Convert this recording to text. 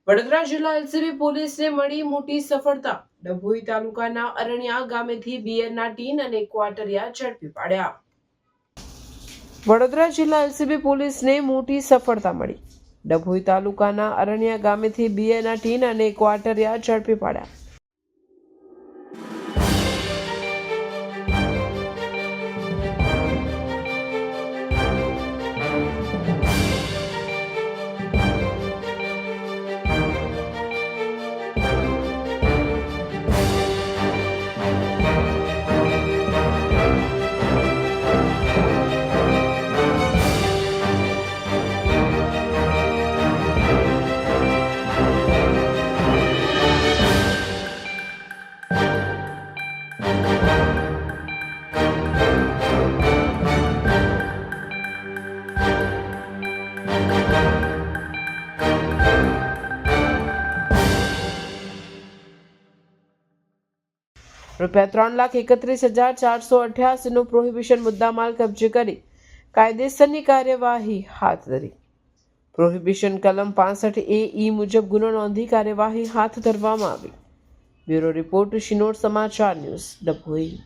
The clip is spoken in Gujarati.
વડોદરા જિલ્લા એલસીબી પોલીસને મળી મોટી સફળતા। ડભોઈ તાલુકાના અરણ્યા ગામેથી બિયરના ટીન અને ક્વાટરિયા ઝડપી પાડ્યા। વડોદરા જિલ્લા એલસીબી પોલીસને મોટી સફળતા મળી। ડભોઈ તાલુકાના અરણ્યા ગામેથી બિયરના ટીન અને ક્વાટરિયા ઝડપી પાડ્યા। ₹3,31,488નો પ્રોહિબિશન મુદ્દામાલ કબજે કરી કાયદેસરની કાર્યવાહી હાથ ધરી। પ્રોહિબિશન કલમ 65A મુજબ ગુનો નોંધી કાર્યવાહી હાથ ધરવામાં આવી। બ્યુરો રિપોર્ટ, શિનોર સમાચાર ન્યૂઝ, ડભોઈ।